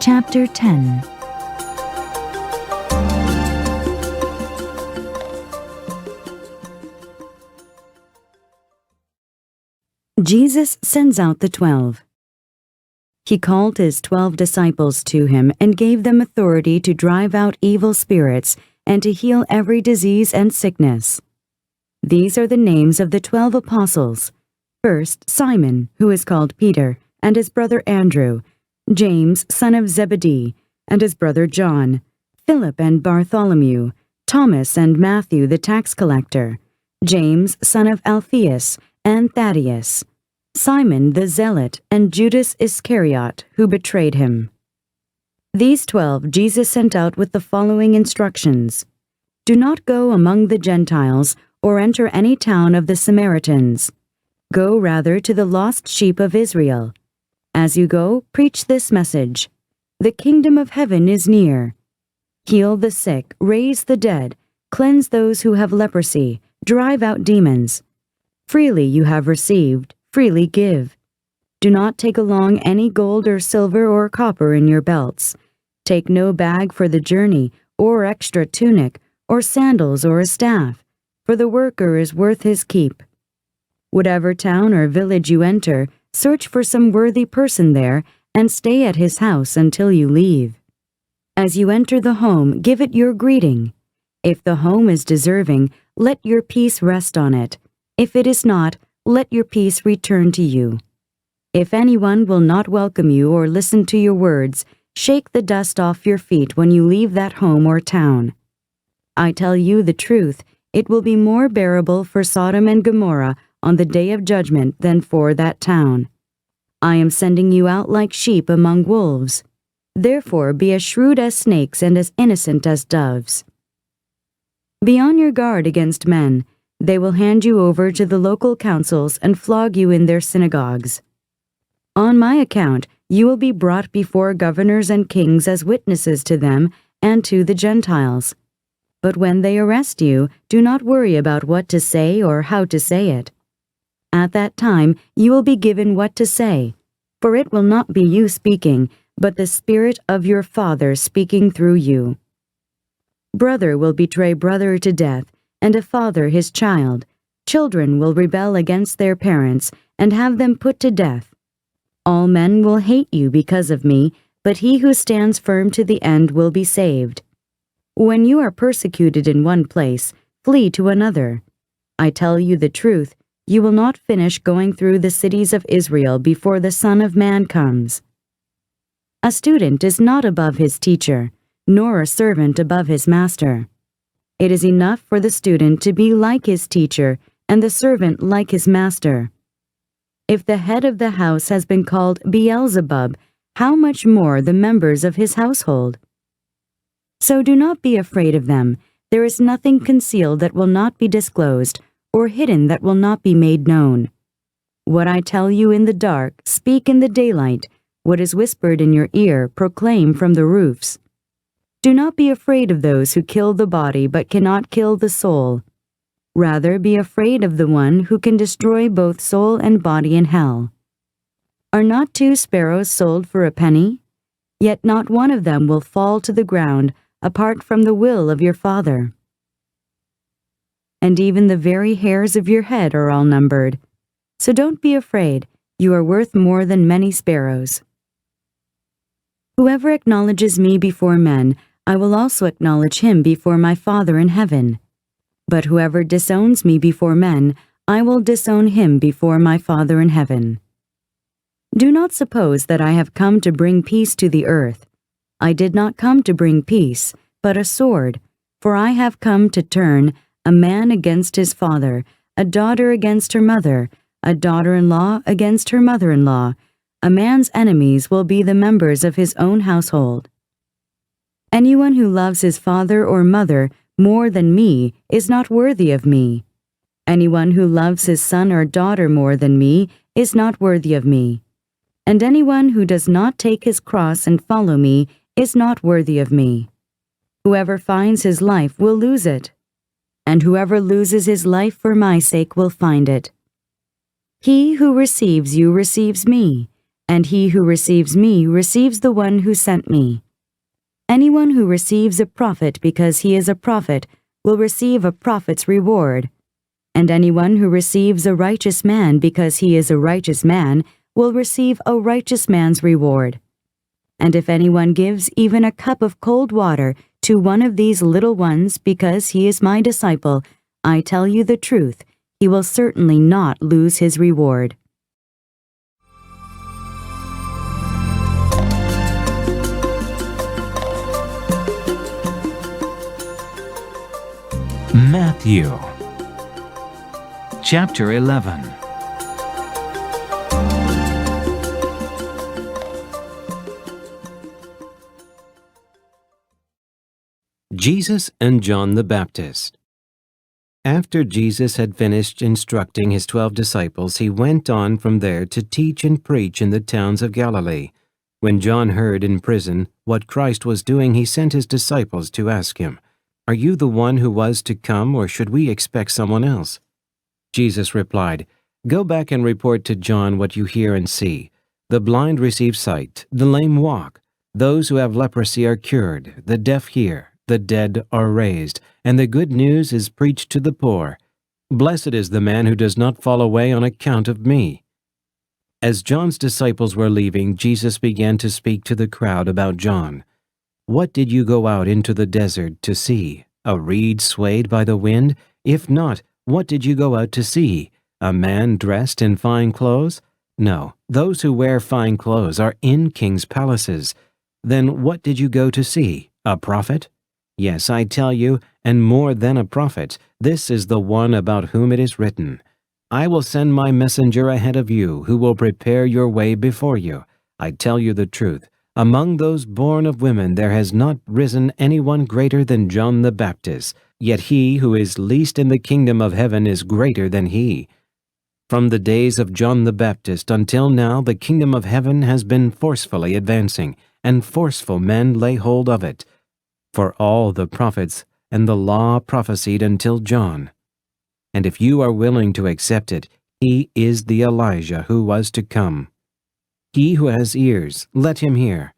Chapter 10. Jesus sends out the 12. He called his 12 disciples to him and gave them authority to drive out evil spirits and to heal every disease and sickness. These are the names of the 12 apostles. First, Simon, who is called Peter, and his brother Andrew, James, son of Zebedee, and his brother John, Philip and Bartholomew, Thomas and Matthew the tax collector, James, son of Alphaeus, and Thaddeus, Simon the Zealot, and Judas Iscariot, who betrayed him. These 12 Jesus sent out with the following instructions. Do not go among the Gentiles or enter any town of the Samaritans. Go rather to the lost sheep of Israel. As you go, preach this message. The kingdom of heaven is near. Heal the sick, raise the dead, cleanse those who have leprosy, drive out demons. Freely you have received, freely give. Do not take along any gold or silver or copper in your belts. Take no bag for the journey, or extra tunic, or sandals or a staff, for the worker is worth his keep. Whatever town or village you enter, search for some worthy person there and stay at his house until you leave. As you enter the home, give it your greeting. If the home is deserving, let your peace rest on it. If it is not, let your peace return to you. If anyone will not welcome you or listen to your words, shake the dust off your feet when you leave that home or town. I tell you the truth, it will be more bearable for Sodom and Gomorrah on the day of judgment than for that town. I am sending you out like sheep among wolves. Therefore be as shrewd as snakes and as innocent as doves. Be on your guard against men. They will hand you over to the local councils and flog you in their synagogues. On my account, you will be brought before governors and kings as witnesses to them and to the Gentiles. But when they arrest you, do not worry about what to say or how to say it. At that time you will be given what to say, for it will not be you speaking, but the Spirit of your Father speaking through you. Brother will betray brother to death, and a father his child. Children will rebel against their parents and have them put to death. All men will hate you because of me, but he who stands firm to the end will be saved. When you are persecuted in one place, flee to another. I tell you the truth, you will not finish going through the cities of Israel before the Son of Man comes. A student is not above his teacher, nor a servant above his master. It is enough for the student to be like his teacher and the servant like his master. If the head of the house has been called Beelzebub, how much more the members of his household? So do not be afraid of them. There is nothing concealed that will not be disclosed, or hidden that will not be made known. What I tell you in the dark, speak in the daylight. What is whispered in your ear, proclaim from the roofs. Do not be afraid of those who kill the body but cannot kill the soul. Rather be afraid of the one who can destroy both soul and body in hell. Are not 2 sparrows sold for a penny? Yet not one of them will fall to the ground apart from the will of your Father. And even the very hairs of your head are all numbered. So don't be afraid, you are worth more than many sparrows. Whoever acknowledges me before men, I will also acknowledge him before my Father in heaven. But whoever disowns me before men, I will disown him before my Father in heaven. Do not suppose that I have come to bring peace to the earth. I did not come to bring peace, but a sword, for I have come to turn a man against his father, a daughter against her mother, a daughter-in-law against her mother-in-law. A man's enemies will be the members of his own household. Anyone who loves his father or mother more than me is not worthy of me. Anyone who loves his son or daughter more than me is not worthy of me. And anyone who does not take his cross and follow me is not worthy of me. Whoever finds his life will lose it, and whoever loses his life for my sake will find it. He who receives you receives me, and he who receives me receives the one who sent me. Anyone who receives a prophet because he is a prophet will receive a prophet's reward, and anyone who receives a righteous man because he is a righteous man will receive a righteous man's reward. And if anyone gives even a cup of cold water to one of these little ones because he is my disciple, I tell you the truth, he will certainly not lose his reward. Matthew chapter 11. Jesus and John the Baptist. After Jesus had finished instructing his 12 disciples, he went on from there to teach and preach in the towns of Galilee. When John heard in prison what Christ was doing, he sent his disciples to ask him, "Are you the one who was to come, or should we expect someone else?" Jesus replied, "Go back and report to John what you hear and see. The blind receive sight, the lame walk, those who have leprosy are cured, the deaf hear, the dead are raised, and the good news is preached to the poor. Blessed is the man who does not fall away on account of me." As John's disciples were leaving, Jesus began to speak to the crowd about John. "What did you go out into the desert to see? A reed swayed by the wind? If not, what did you go out to see? A man dressed in fine clothes? No, those who wear fine clothes are in kings' palaces. Then what did you go to see? A prophet? Yes, I tell you, and more than a prophet, this is the one about whom it is written, 'I will send my messenger ahead of you, who will prepare your way before you.' I tell you the truth, among those born of women there has not risen anyone greater than John the Baptist, yet he who is least in the kingdom of heaven is greater than he. From the days of John the Baptist until now the kingdom of heaven has been forcefully advancing, and forceful men lay hold of it. For all the prophets and the law prophesied until John. And if you are willing to accept it, he is the Elijah who was to come. He who has ears, let him hear.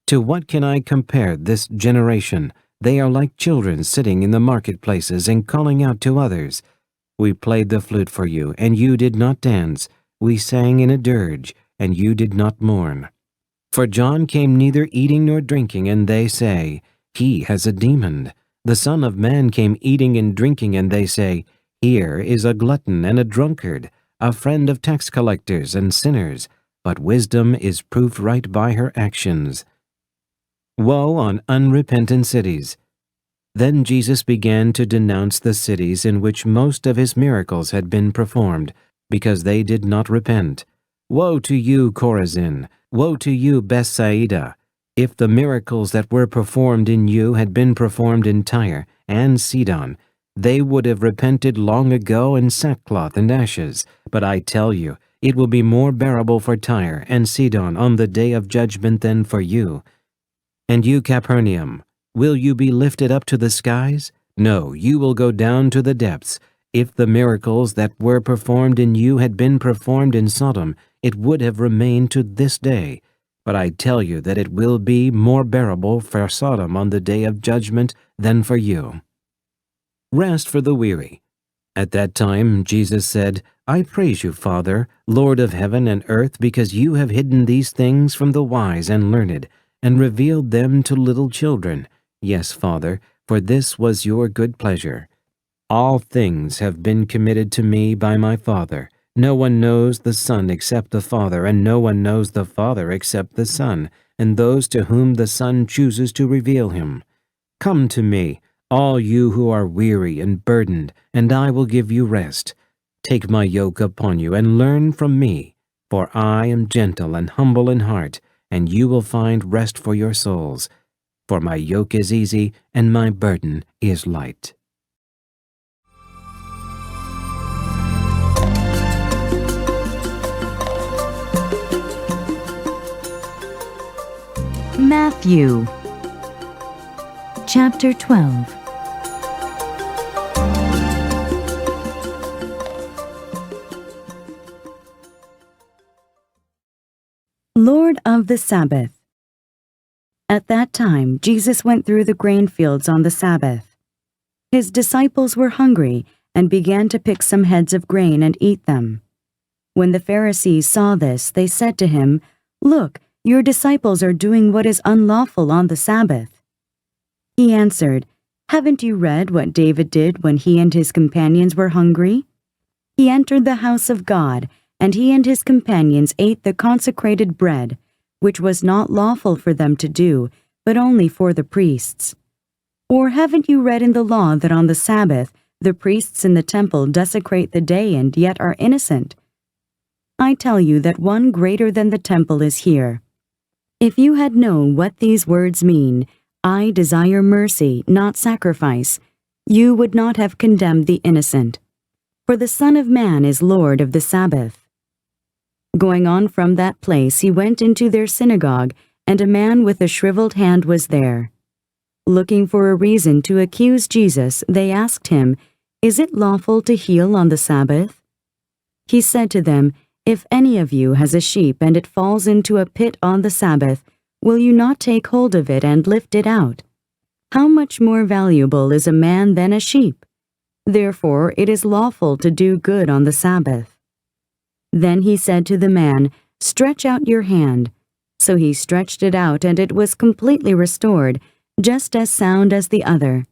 To what can I compare this generation? They are like children sitting in the marketplaces and calling out to others. We played the flute for you, and you did not dance. We sang in a dirge, and you did not mourn. For John came neither eating nor drinking, and they say, 'He has a demon.' The Son of Man came eating and drinking, and they say, 'Here is a glutton and a drunkard, a friend of tax collectors and sinners.' But wisdom is proved right by her actions. Woe on unrepentant cities! Then Jesus began to denounce the cities in which most of his miracles had been performed, because they did not repent. Woe to you, Chorazin! Woe to you, Bethsaida! If the miracles that were performed in you had been performed in Tyre and Sidon, they would have repented long ago in sackcloth and ashes. But I tell you, it will be more bearable for Tyre and Sidon on the day of judgment than for you. And you, Capernaum, will you be lifted up to the skies? No, you will go down to the depths. If the miracles that were performed in you had been performed in Sodom, it would have remained to this day. But I tell you that it will be more bearable for Sodom on the day of judgment than for you. Rest for the weary. At that time Jesus said, "I praise you, Father, Lord of heaven and earth, because you have hidden these things from the wise and learned, and revealed them to little children. Yes, Father, for this was your good pleasure. All things have been committed to me by my Father. No one knows the Son except the Father, and no one knows the Father except the Son, and those to whom the Son chooses to reveal him. Come to me, all you who are weary and burdened, and I will give you rest. Take my yoke upon you and learn from me, for I am gentle and humble in heart, and you will find rest for your souls. For my yoke is easy and my burden is light." Matthew chapter 12. Lord of the Sabbath. At that time, Jesus went through the grain fields on the Sabbath. His disciples were hungry and began to pick some heads of grain and eat them. When the Pharisees saw this, they said to him, "Look, your disciples are doing what is unlawful on the Sabbath." He answered, "Haven't you read what David did when he and his companions were hungry? He entered the house of God, and he and his companions ate the consecrated bread, which was not lawful for them to do, but only for the priests. Or haven't you read in the law that on the Sabbath the priests in the temple desecrate the day and yet are innocent? I tell you that one greater than the temple is here. If you had known what these words mean, 'I desire mercy, not sacrifice,' you would not have condemned the innocent. For the Son of Man is Lord of the Sabbath." Going on from that place, he went into their synagogue, and a man with a shriveled hand was there. Looking for a reason to accuse Jesus, they asked him, "Is it lawful to heal on the Sabbath?" He said to them, "If any of you has a sheep and it falls into a pit on the Sabbath, will you not take hold of it and lift it out? How much more valuable is a man than a sheep? Therefore it is lawful to do good on the Sabbath." Then he said to the man, "Stretch out your hand." So he stretched it out, and it was completely restored, just as sound as the other.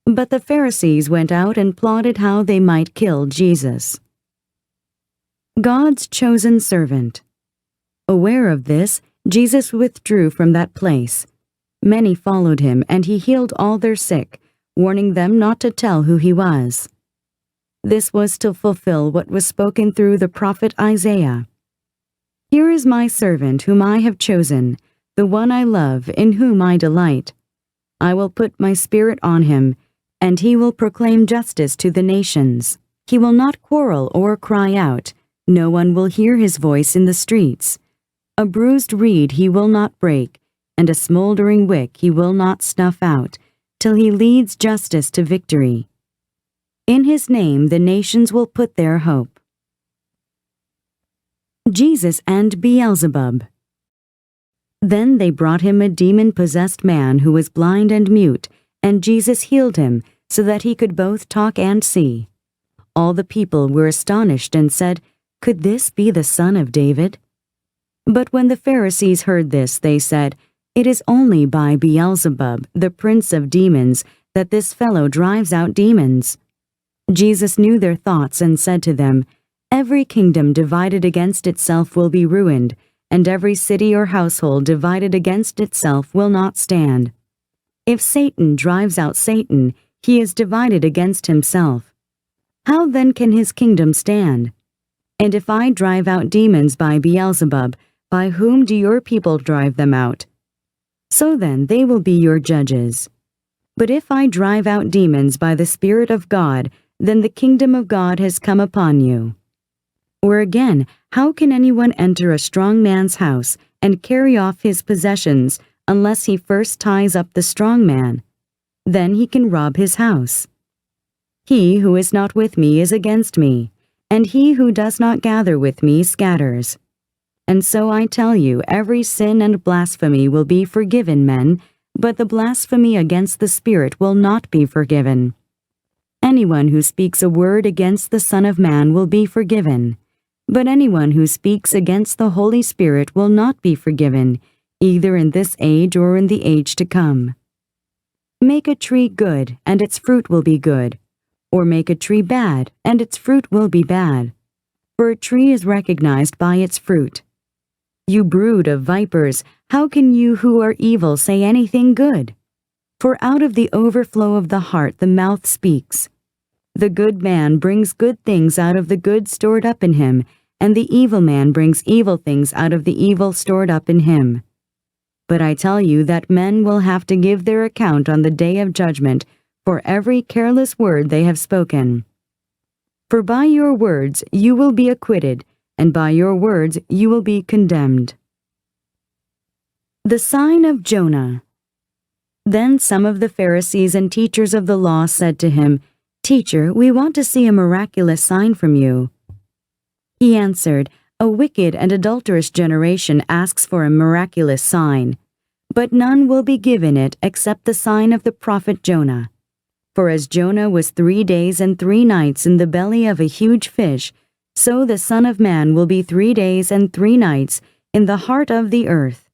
But the Pharisees went out and plotted how they might kill Jesus. God's chosen servant. Aware of this, Jesus withdrew from that place. Many followed him, and he healed all their sick, warning them not to tell who he was. This was to fulfill what was spoken through the prophet Isaiah. "Here is my servant whom I have chosen, the one I love, in whom I delight. I will put my spirit on him, and he will proclaim justice to the nations. He will not quarrel or cry out. No one will hear his voice in the streets. A bruised reed he will not break, and a smoldering wick he will not snuff out, till he leads justice to victory. In his name the nations will put their hope." Jesus and Beelzebub. Then they brought him a demon-possessed man who was blind and mute, and Jesus healed him, so that he could both talk and see. All the people were astonished and said, "Could this be the son of David?" But when the Pharisees heard this, they said, "It is only by Beelzebub, the prince of demons, that this fellow drives out demons." Jesus knew their thoughts and said to them, "Every kingdom divided against itself will be ruined, and every city or household divided against itself will not stand. If Satan drives out Satan, he is divided against himself. How then can his kingdom stand? And if I drive out demons by Beelzebub, by whom do your people drive them out? So then they will be your judges. But if I drive out demons by the Spirit of God, then the kingdom of God has come upon you. Or again, how can anyone enter a strong man's house and carry off his possessions unless he first ties up the strong man? Then he can rob his house. He who is not with me is against me, and he who does not gather with me scatters. And so I tell you, every sin and blasphemy will be forgiven men, but the blasphemy against the Spirit will not be forgiven. Anyone who speaks a word against the Son of Man will be forgiven, but anyone who speaks against the Holy Spirit will not be forgiven, either in this age or in the age to come. Make a tree good, and its fruit will be good, or make a tree bad, and its fruit will be bad. For a tree is recognized by its fruit. You brood of vipers, how can you who are evil say anything good? For out of the overflow of the heart the mouth speaks. The good man brings good things out of the good stored up in him, and the evil man brings evil things out of the evil stored up in him. But I tell you that men will have to give their account on the day of judgment for every careless word they have spoken. For by your words you will be acquitted, and by your words you will be condemned. The sign of Jonah. Then some of the Pharisees and teachers of the law said to him, "Teacher, we want to see a miraculous sign from you." He answered, A wicked and adulterous generation asks for a miraculous sign, but none will be given it except the sign of the prophet Jonah. For as Jonah was 3 days and 3 nights in the belly of a huge fish, so the Son of Man will be 3 days and 3 nights in the heart of the earth.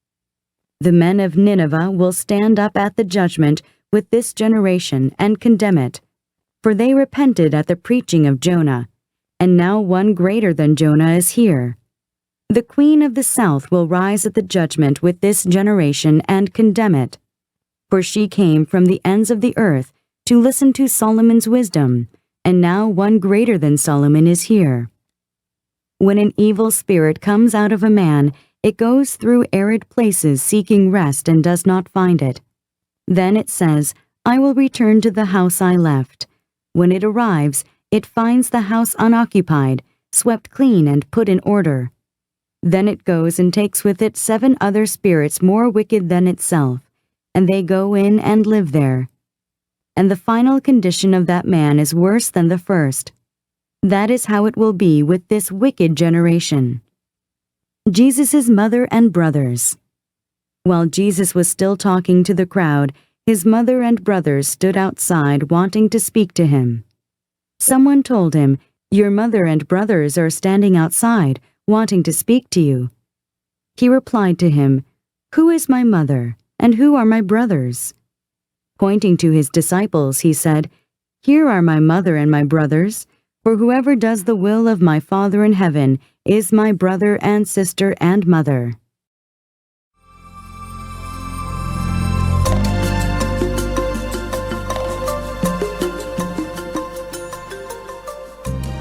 The men of Nineveh will stand up at the judgment with this generation and condemn it, for they repented at the preaching of Jonah, and now one greater than Jonah is here. The queen of the south will rise at the judgment with this generation and condemn it, for she came from the ends of the earth to listen to Solomon's wisdom, and now one greater than Solomon is here. When an evil spirit comes out of a man, it goes through arid places seeking rest and does not find it. Then it says, I will return to the house I left. When it arrives, it finds the house unoccupied, swept clean and put in order. Then it goes and takes with it 7 other spirits more wicked than itself, and they go in and live there. And the final condition of that man is worse than the first. That is how it will be with this wicked generation. Jesus' mother and brothers. While Jesus was still talking to the crowd, his mother and brothers stood outside wanting to speak to him. Someone told him, Your mother and brothers are standing outside, wanting to speak to you. He replied to him, Who is my mother, and who are my brothers? Pointing to his disciples, he said, Here are my mother and my brothers, for whoever does the will of my Father in heaven is my brother and sister and mother.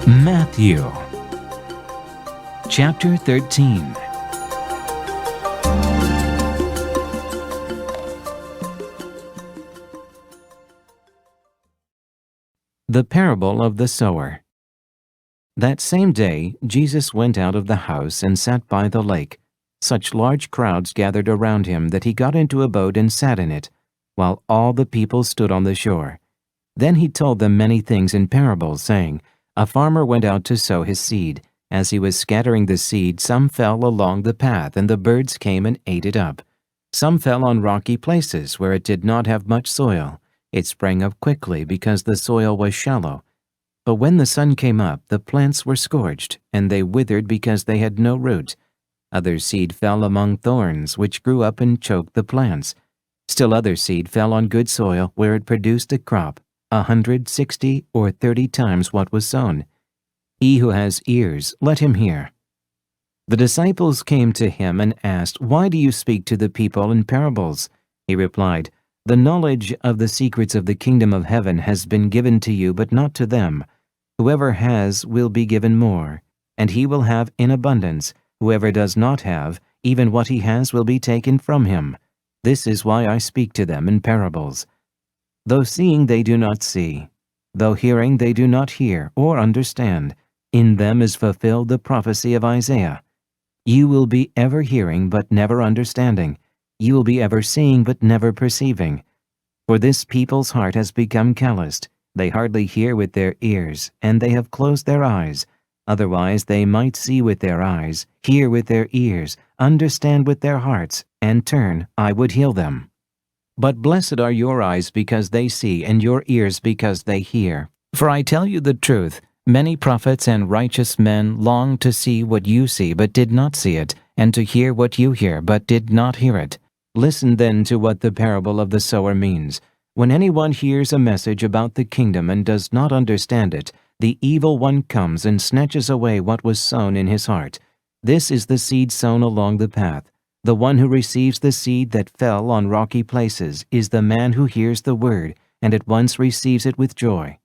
Matthew chapter 13. The parable of the sower. That same day Jesus went out of the house and sat by the lake. Such large crowds gathered around him that he got into a boat and sat in it, while all the people stood on the shore. Then he told them many things in parables, saying, A farmer went out to sow his seed. As he was scattering the seed, some fell along the path, and the birds came and ate it up. Some fell on rocky places where it did not have much soil. It sprang up quickly because the soil was shallow. But when the sun came up, the plants were scorched, and they withered because they had no root. Other seed fell among thorns, which grew up and choked the plants. Still other seed fell on good soil, where it produced a crop, 160 or 30 times what was sown. He who has ears, let him hear. The disciples came to him and asked, Why do you speak to the people in parables? He replied, The knowledge of the secrets of the kingdom of heaven has been given to you, but not to them. Whoever has will be given more, and he will have in abundance. Whoever does not have, even what he has will be taken from him. This is why I speak to them in parables. Though seeing they do not see, though hearing they do not hear or understand, in them is fulfilled the prophecy of Isaiah. You will be ever hearing but never understanding. You will be ever seeing but never perceiving. For this people's heart has become calloused. They hardly hear with their ears, and they have closed their eyes. Otherwise they might see with their eyes, hear with their ears, understand with their hearts, and turn, I would heal them. But blessed are your eyes because they see, and your ears because they hear. For I tell you the truth, many prophets and righteous men longed to see what you see, but did not see it, and to hear what you hear, but did not hear it. Listen then to what the parable of the sower means. When anyone hears a message about the kingdom and does not understand it, the evil one comes and snatches away what was sown in his heart. This is the seed sown along the path. The one who receives the seed that fell on rocky places is the man who hears the word and at once receives it with joy.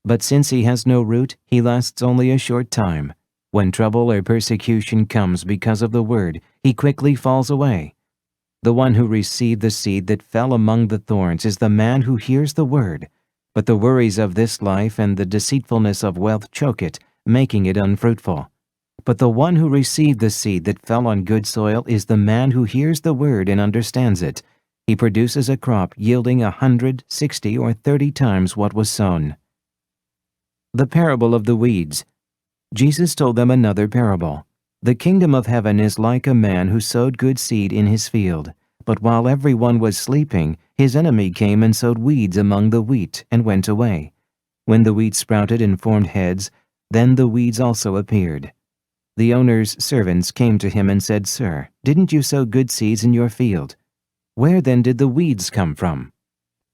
But since he has no root, he lasts only a short time. When trouble or persecution comes because of the word, he quickly falls away. The one who received the seed that fell among the thorns is the man who hears the word, but the worries of this life and the deceitfulness of wealth choke it, making it unfruitful. But the one who received the seed that fell on good soil is the man who hears the word and understands it. He produces a crop yielding 160 or 30 times what was sown. The parable of the weeds. Jesus told them another parable. The kingdom of heaven is like a man who sowed good seed in his field. But while everyone was sleeping, his enemy came and sowed weeds among the wheat and went away. When the wheat sprouted and formed heads, then the weeds also appeared. The owner's servants came to him and said, "Sir, didn't you sow good seeds in your field? Where then did the weeds come from?"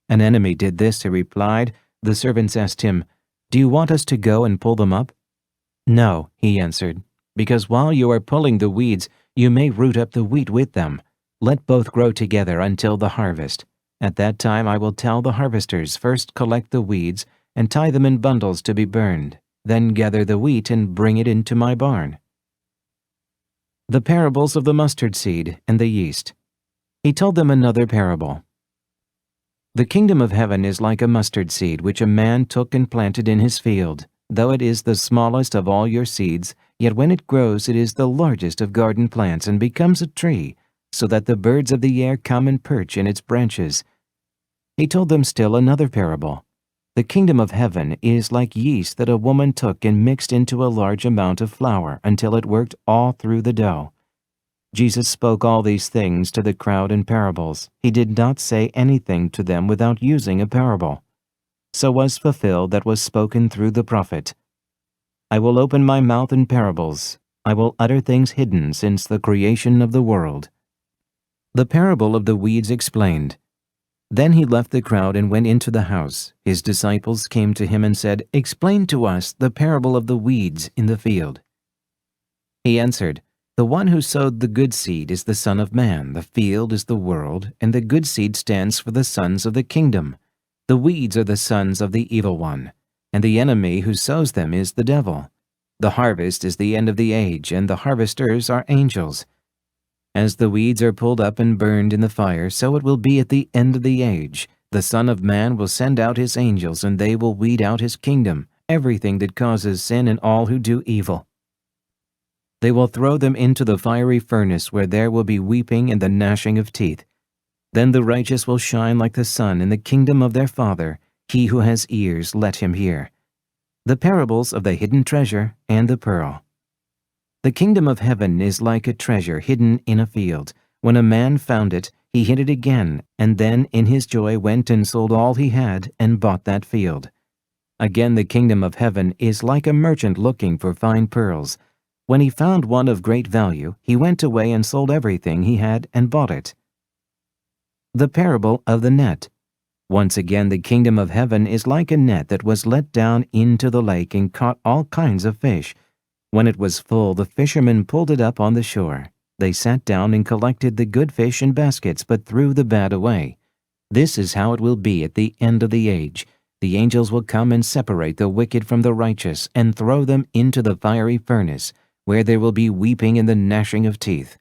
"An enemy did this," he replied. The servants asked him, "Do you want us to go and pull them up?" "No," he answered, "because while you are pulling the weeds, you may root up the wheat with them. Let both grow together until the harvest. At that time I will tell the harvesters, first collect the weeds and tie them in bundles to be burned, then gather the wheat and bring it into my barn." The parables of the mustard seed and the yeast. He told them another parable. "The kingdom of heaven is like a mustard seed which a man took and planted in his field. Though it is the smallest of all your seeds, yet when it grows it is the largest of garden plants and becomes a tree, so that the birds of the air come and perch in its branches." He told them still another parable. "The kingdom of heaven is like yeast that a woman took and mixed into a large amount of flour until it worked all through the dough." Jesus spoke all these things to the crowd in parables. He did not say anything to them without using a parable. So was fulfilled that was spoken through the prophet. "I will open my mouth in parables. I will utter things hidden since the creation of the world." The parable of the weeds explained. Then he left the crowd and went into the house. His disciples came to him and said, "Explain to us the parable of the weeds in the field." He answered, "The one who sowed the good seed is the Son of Man, the field is the world, and the good seed stands for the sons of the kingdom. The weeds are the sons of the evil one, and the enemy who sows them is the devil. The harvest is the end of the age, and the harvesters are angels. As the weeds are pulled up and burned in the fire, so it will be at the end of the age. The Son of Man will send out his angels, and they will weed out his kingdom, everything that causes sin and all who do evil. They will throw them into the fiery furnace, where there will be weeping and the gnashing of teeth. Then the righteous will shine like the sun in the kingdom of their Father. He who has ears, let him hear." The parables of the hidden treasure and the pearl. The kingdom of heaven is like a treasure hidden in a field. When a man found it, he hid it again, and then in his joy went and sold all he had and bought that field. Again, the kingdom of heaven is like a merchant looking for fine pearls. When he found one of great value, he went away and sold everything he had and bought it. The parable of the net. Once again, the kingdom of heaven is like a net that was let down into the lake and caught all kinds of fish. When it was full, the fishermen pulled it up on the shore. They sat down and collected the good fish in baskets, but threw the bad away. This is how it will be at the end of the age. The angels will come and separate the wicked from the righteous and throw them into the fiery furnace, where there will be weeping and the gnashing of teeth.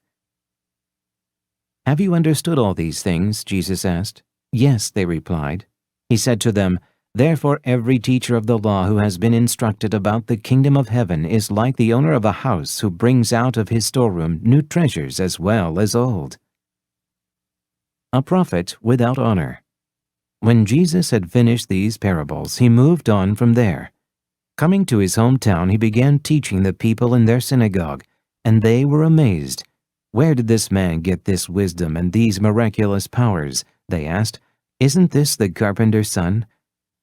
"Have you understood all these things?" Jesus asked. "Yes," they replied. He said to them, "Therefore every teacher of the law who has been instructed about the kingdom of heaven is like the owner of a house who brings out of his storeroom new treasures as well as old." A prophet without honor. When Jesus had finished these parables, he moved on from there. Coming to his hometown, he began teaching the people in their synagogue, and they were amazed. "Where did this man get this wisdom and these miraculous powers?" they asked. "Isn't this the carpenter's son?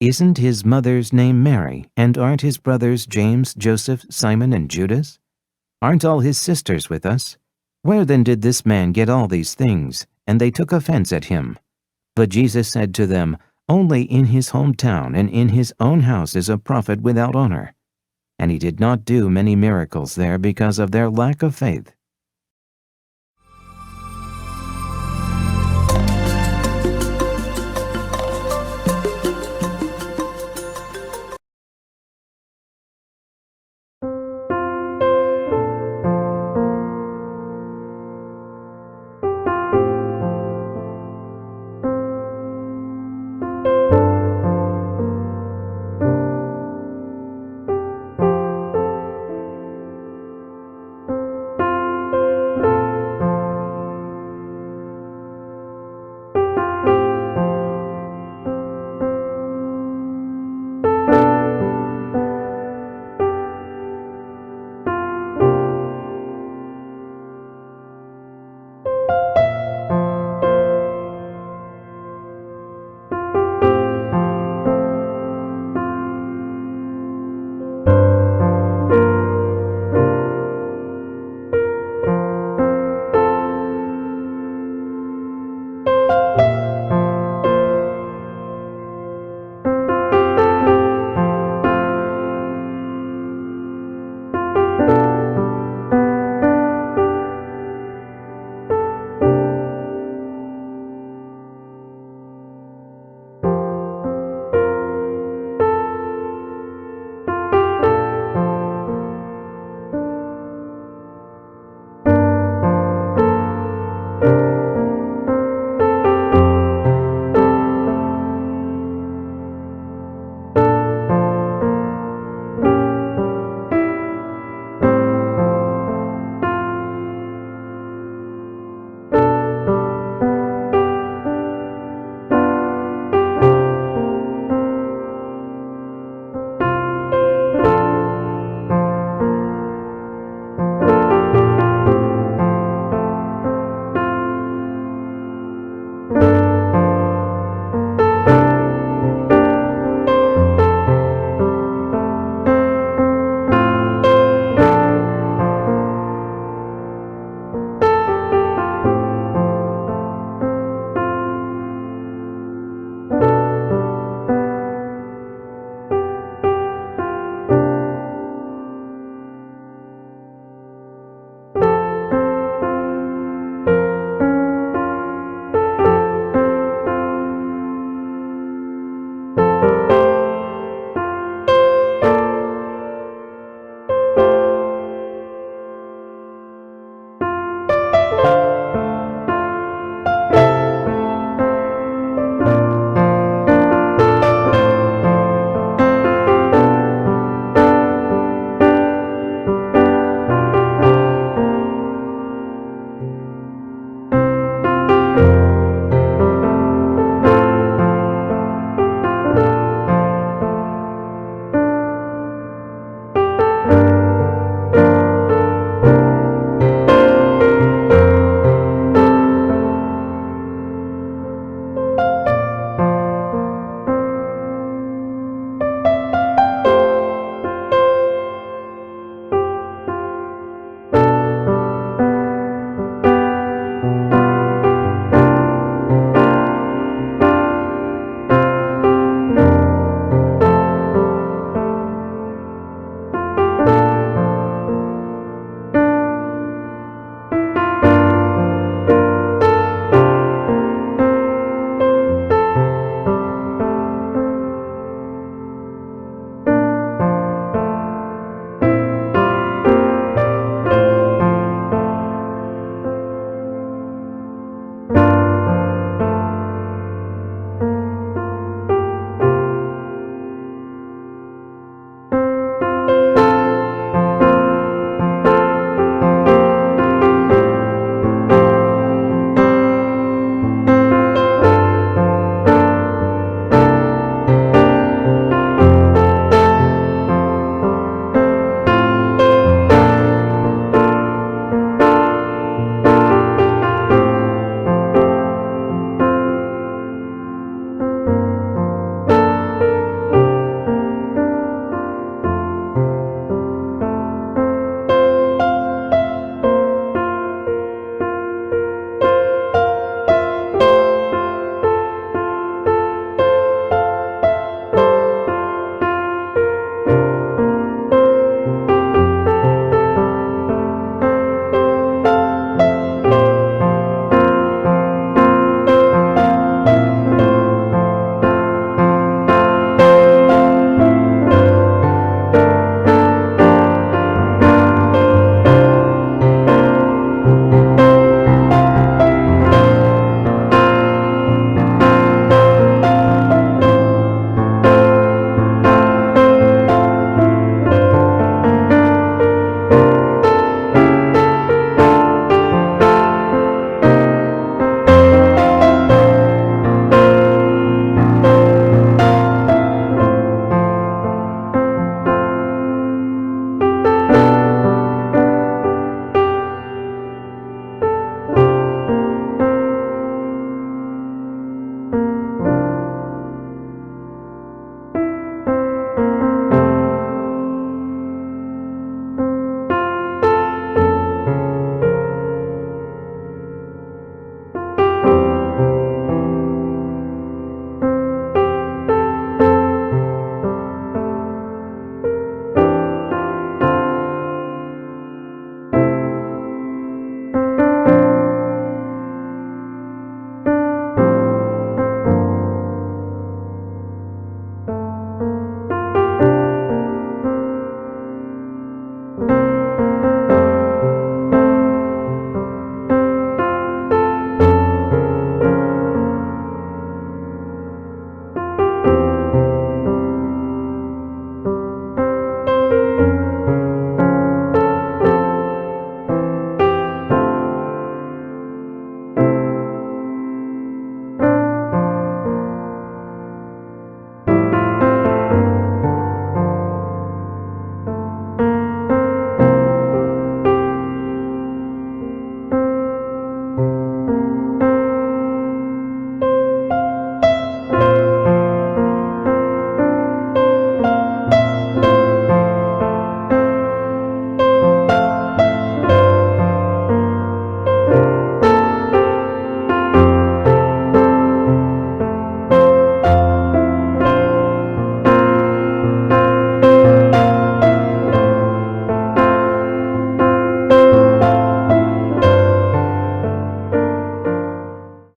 Isn't his mother's name Mary, and aren't his brothers James, Joseph, Simon, and Judas? Aren't all his sisters with us? Where then did this man get all these things?" And they took offense at him. But Jesus said to them, "Only in his hometown and in his own house is a prophet without honor." And he did not do many miracles there because of their lack of faith.